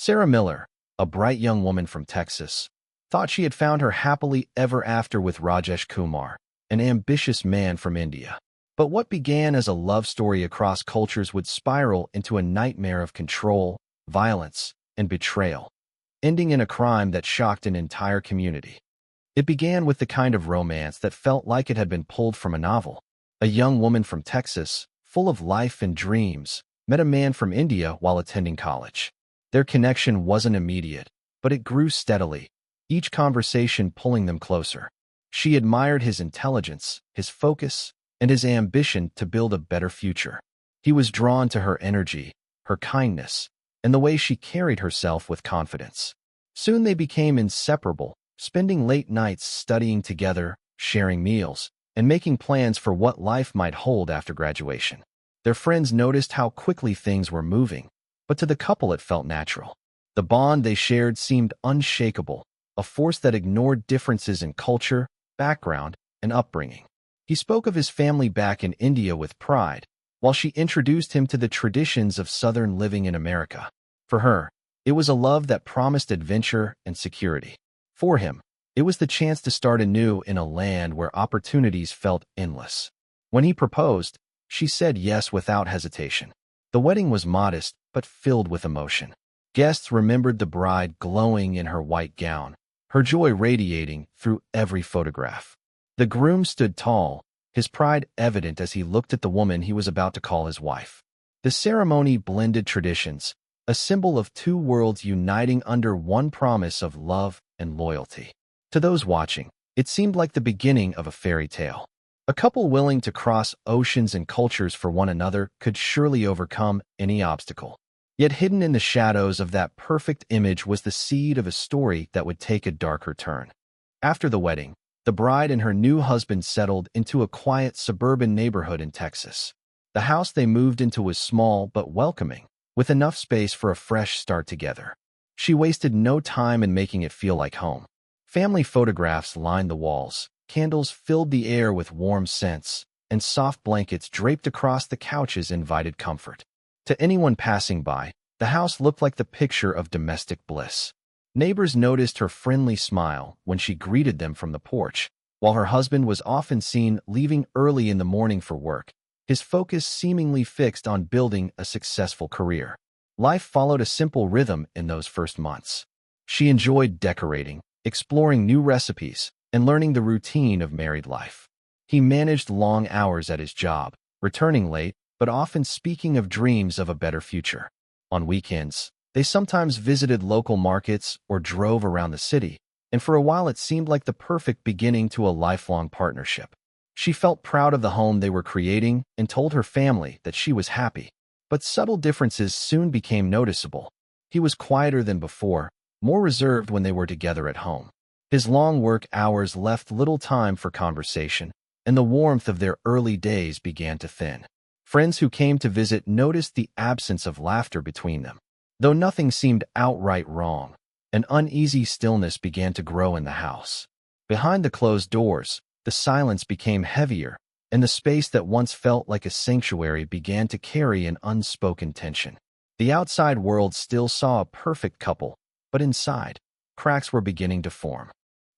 Sarah Miller, a bright young woman from Texas, thought she had found her happily ever after with Rajesh Kumar, an ambitious man from India. But what began as a love story across cultures would spiral into a nightmare of control, violence, and betrayal, ending in a crime that shocked an entire community. It began with the kind of romance that felt like it had been pulled from a novel. A young woman from Texas, full of life and dreams, met a man from India while attending college. Their connection wasn't immediate, but it grew steadily, each conversation pulling them closer. She admired his intelligence, his focus, and his ambition to build a better future. He was drawn to her energy, her kindness, and the way she carried herself with confidence. Soon they became inseparable, spending late nights studying together, sharing meals, and making plans for what life might hold after graduation. Their friends noticed how quickly things were moving, but to the couple it felt natural. The bond they shared seemed unshakable, a force that ignored differences in culture, background, and upbringing. He spoke of his family back in India with pride, while she introduced him to the traditions of Southern living in America. For her, it was a love that promised adventure and security. For him, it was the chance to start anew in a land where opportunities felt endless. When he proposed, she said yes without hesitation. The wedding was modest, but filled with emotion. Guests remembered the bride glowing in her white gown, her joy radiating through every photograph. The groom stood tall, his pride evident as he looked at the woman he was about to call his wife. The ceremony blended traditions, a symbol of two worlds uniting under one promise of love and loyalty. To those watching, it seemed like the beginning of a fairy tale. A couple willing to cross oceans and cultures for one another could surely overcome any obstacle. Yet hidden in the shadows of that perfect image was the seed of a story that would take a darker turn. After the wedding, the bride and her new husband settled into a quiet suburban neighborhood in Texas. The house they moved into was small but welcoming, with enough space for a fresh start together. She wasted no time in making it feel like home. Family photographs lined the walls, candles filled the air with warm scents, and soft blankets draped across the couches invited comfort. To anyone passing by, the house looked like the picture of domestic bliss. Neighbors noticed her friendly smile when she greeted them from the porch, while her husband was often seen leaving early in the morning for work, his focus seemingly fixed on building a successful career. Life followed a simple rhythm in those first months. She enjoyed decorating, exploring new recipes, and learning the routine of married life. He managed long hours at his job, returning late, but often speaking of dreams of a better future. On weekends, they sometimes visited local markets or drove around the city, and for a while it seemed like the perfect beginning to a lifelong partnership. She felt proud of the home they were creating and told her family that she was happy. But subtle differences soon became noticeable. He was quieter than before, more reserved when they were together at home. His long work hours left little time for conversation, and the warmth of their early days began to thin. Friends who came to visit noticed the absence of laughter between them. Though nothing seemed outright wrong, an uneasy stillness began to grow in the house. Behind the closed doors, the silence became heavier, and the space that once felt like a sanctuary began to carry an unspoken tension. The outside world still saw a perfect couple, but inside, cracks were beginning to form.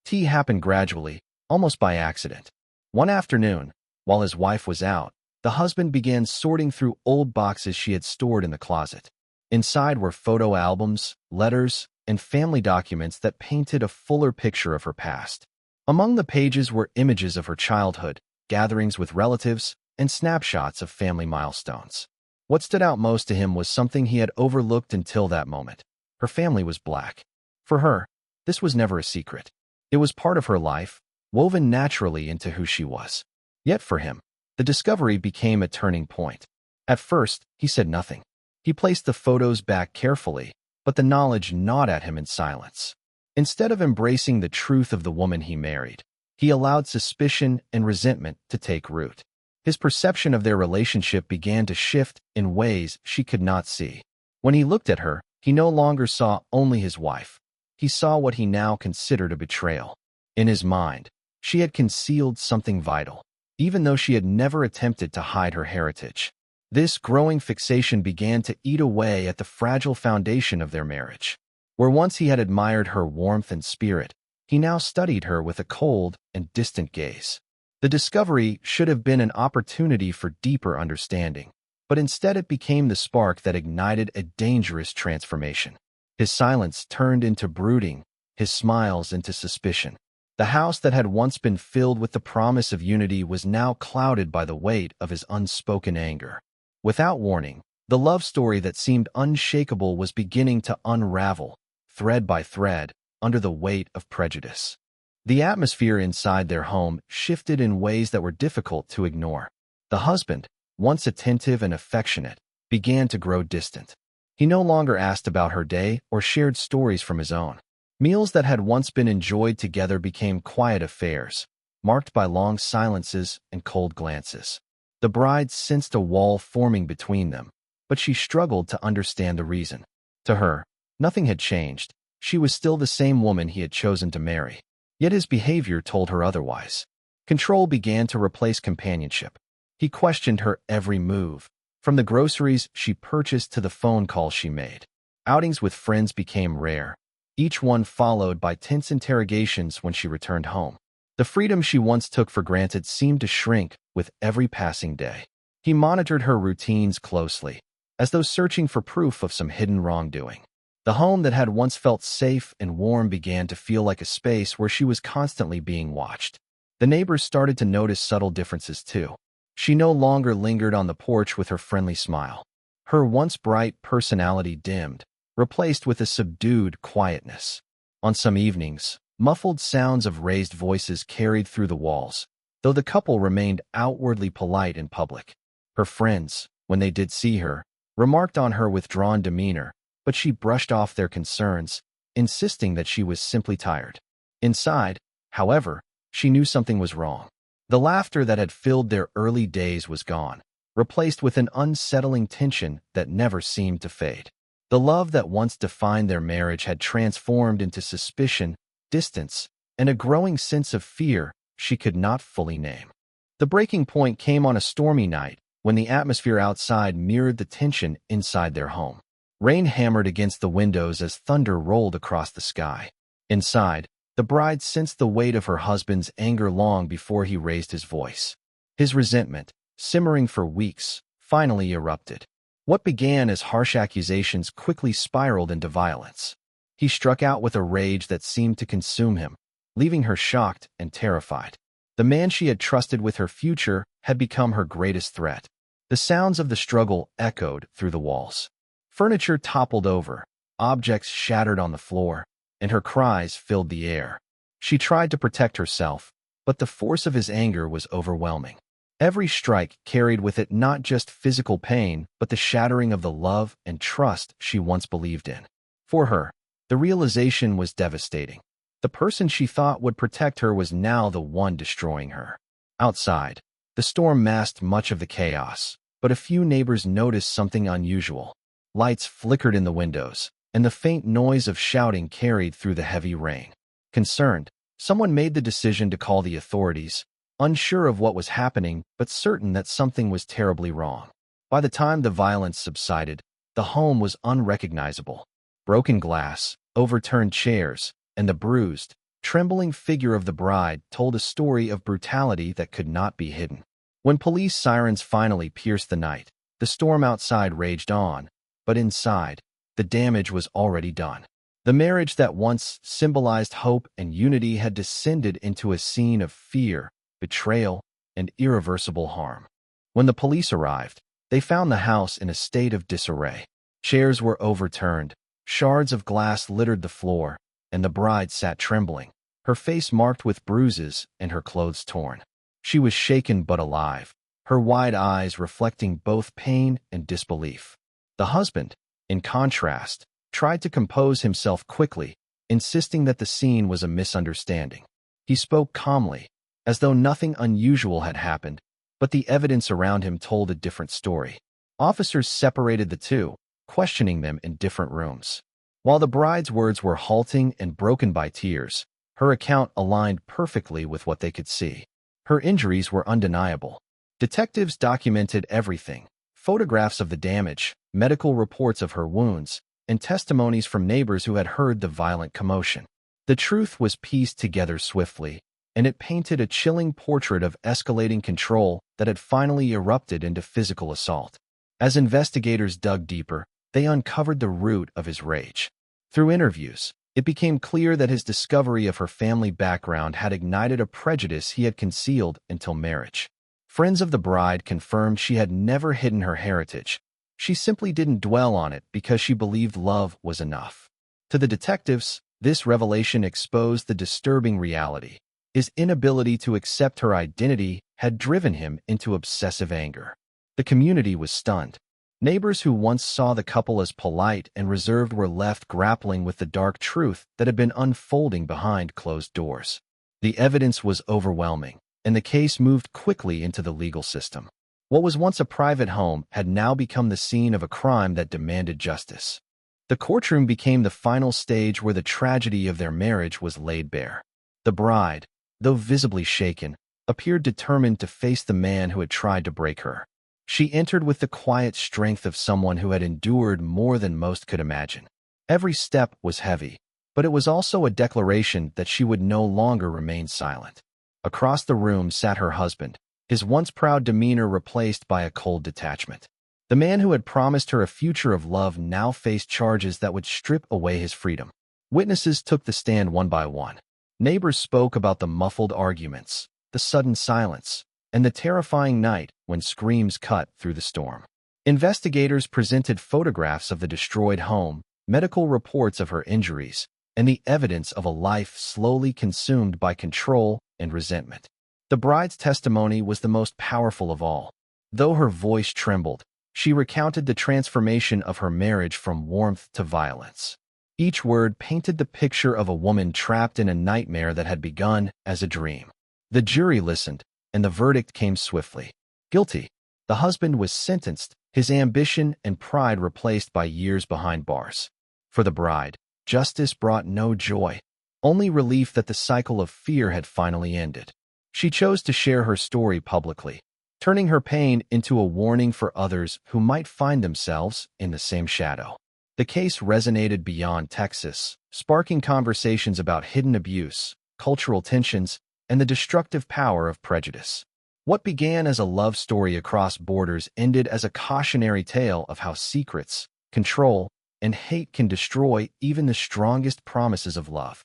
Tea happened gradually, almost by accident. One afternoon, while his wife was out, the husband began sorting through old boxes she had stored in the closet. Inside were photo albums, letters, and family documents that painted a fuller picture of her past. Among the pages were images of her childhood, gatherings with relatives, and snapshots of family milestones. What stood out most to him was something he had overlooked until that moment. Her family was Black. For her, this was never a secret. It was part of her life, woven naturally into who she was. Yet for him, the discovery became a turning point. At first, he said nothing. He placed the photos back carefully, but the knowledge gnawed at him in silence. Instead of embracing the truth of the woman he married, he allowed suspicion and resentment to take root. His perception of their relationship began to shift in ways she could not see. When he looked at her, he no longer saw only his wife. He saw what he now considered a betrayal. In his mind, she had concealed something vital, even though she had never attempted to hide her heritage. This growing fixation began to eat away at the fragile foundation of their marriage. Where once he had admired her warmth and spirit, he now studied her with a cold and distant gaze. The discovery should have been an opportunity for deeper understanding, but instead it became the spark that ignited a dangerous transformation. His silence turned into brooding, his smiles into suspicion. The house that had once been filled with the promise of unity was now clouded by the weight of his unspoken anger. Without warning, the love story that seemed unshakable was beginning to unravel, thread by thread, under the weight of prejudice. The atmosphere inside their home shifted in ways that were difficult to ignore. The husband, once attentive and affectionate, began to grow distant. He no longer asked about her day or shared stories from his own. Meals that had once been enjoyed together became quiet affairs, marked by long silences and cold glances. The bride sensed a wall forming between them, but she struggled to understand the reason. To her, nothing had changed. She was still the same woman he had chosen to marry. Yet his behavior told her otherwise. Control began to replace companionship. He questioned her every move, from the groceries she purchased to the phone calls she made. Outings with friends became rare, each one followed by tense interrogations when she returned home. The freedom she once took for granted seemed to shrink with every passing day. He monitored her routines closely, as though searching for proof of some hidden wrongdoing. The home that had once felt safe and warm began to feel like a space where she was constantly being watched. The neighbors started to notice subtle differences too. She no longer lingered on the porch with her friendly smile. Her once bright personality dimmed, replaced with a subdued quietness. On some evenings, muffled sounds of raised voices carried through the walls, though the couple remained outwardly polite in public. Her friends, when they did see her, remarked on her withdrawn demeanor, but she brushed off their concerns, insisting that she was simply tired. Inside, however, she knew something was wrong. The laughter that had filled their early days was gone, replaced with an unsettling tension that never seemed to fade. The love that once defined their marriage had transformed into suspicion, distance, and a growing sense of fear she could not fully name. The breaking point came on a stormy night when the atmosphere outside mirrored the tension inside their home. Rain hammered against the windows as thunder rolled across the sky. Inside, the bride sensed the weight of her husband's anger long before he raised his voice. His resentment, simmering for weeks, finally erupted. What began as harsh accusations quickly spiraled into violence. He struck out with a rage that seemed to consume him, leaving her shocked and terrified. The man she had trusted with her future had become her greatest threat. The sounds of the struggle echoed through the walls. Furniture toppled over, objects shattered on the floor, and her cries filled the air. She tried to protect herself, but the force of his anger was overwhelming. Every strike carried with it not just physical pain, but the shattering of the love and trust she once believed in. For her, the realization was devastating. The person she thought would protect her was now the one destroying her. Outside, the storm masked much of the chaos, but a few neighbors noticed something unusual. Lights flickered in the windows, and the faint noise of shouting carried through the heavy rain. Concerned, someone made the decision to call the authorities, unsure of what was happening but certain that something was terribly wrong. By the time the violence subsided, the home was unrecognizable. Broken glass, overturned chairs, and the bruised, trembling figure of the bride told a story of brutality that could not be hidden. When police sirens finally pierced the night, the storm outside raged on, but inside, the damage was already done. The marriage that once symbolized hope and unity had descended into a scene of fear, betrayal, and irreversible harm. When the police arrived, they found the house in a state of disarray. Chairs were overturned, shards of glass littered the floor, and the bride sat trembling, her face marked with bruises and her clothes torn. She was shaken but alive, her wide eyes reflecting both pain and disbelief. The husband, in contrast, tried to compose himself quickly, insisting that the scene was a misunderstanding. He spoke calmly, as though nothing unusual had happened, but the evidence around him told a different story. Officers separated the two, questioning them in different rooms. While the bride's words were halting and broken by tears, her account aligned perfectly with what they could see. Her injuries were undeniable. Detectives documented everything: Photographs of the damage, medical reports of her wounds, and testimonies from neighbors who had heard the violent commotion. The truth was pieced together swiftly, and it painted a chilling portrait of escalating control that had finally erupted into physical assault. As investigators dug deeper, they uncovered the root of his rage. Through interviews, it became clear that his discovery of her family background had ignited a prejudice he had concealed until marriage. Friends of the bride confirmed she had never hidden her heritage. She simply didn't dwell on it because she believed love was enough. To the detectives, this revelation exposed the disturbing reality. His inability to accept her identity had driven him into obsessive anger. The community was stunned. Neighbors who once saw the couple as polite and reserved were left grappling with the dark truth that had been unfolding behind closed doors. The evidence was overwhelming, and the case moved quickly into the legal system. What was once a private home had now become the scene of a crime that demanded justice. The courtroom became the final stage where the tragedy of their marriage was laid bare. The bride, though visibly shaken, appeared determined to face the man who had tried to break her. She entered with the quiet strength of someone who had endured more than most could imagine. Every step was heavy, but it was also a declaration that she would no longer remain silent. Across the room sat her husband, his once proud demeanor replaced by a cold detachment. The man who had promised her a future of love now faced charges that would strip away his freedom. Witnesses took the stand one by one. Neighbors spoke about the muffled arguments, the sudden silence, and the terrifying night when screams cut through the storm. Investigators presented photographs of the destroyed home, medical reports of her injuries, and the evidence of a life slowly consumed by control and resentment. The bride's testimony was the most powerful of all. Though her voice trembled, she recounted the transformation of her marriage from warmth to violence. Each word painted the picture of a woman trapped in a nightmare that had begun as a dream. The jury listened, and the verdict came swiftly. Guilty. The husband was sentenced, his ambition and pride replaced by years behind bars. For the bride, justice brought no joy, only relief that the cycle of fear had finally ended. She chose to share her story publicly, turning her pain into a warning for others who might find themselves in the same shadow. The case resonated beyond Texas, sparking conversations about hidden abuse, cultural tensions, and the destructive power of prejudice. What began as a love story across borders ended as a cautionary tale of how secrets, control, and hate can destroy even the strongest promises of love.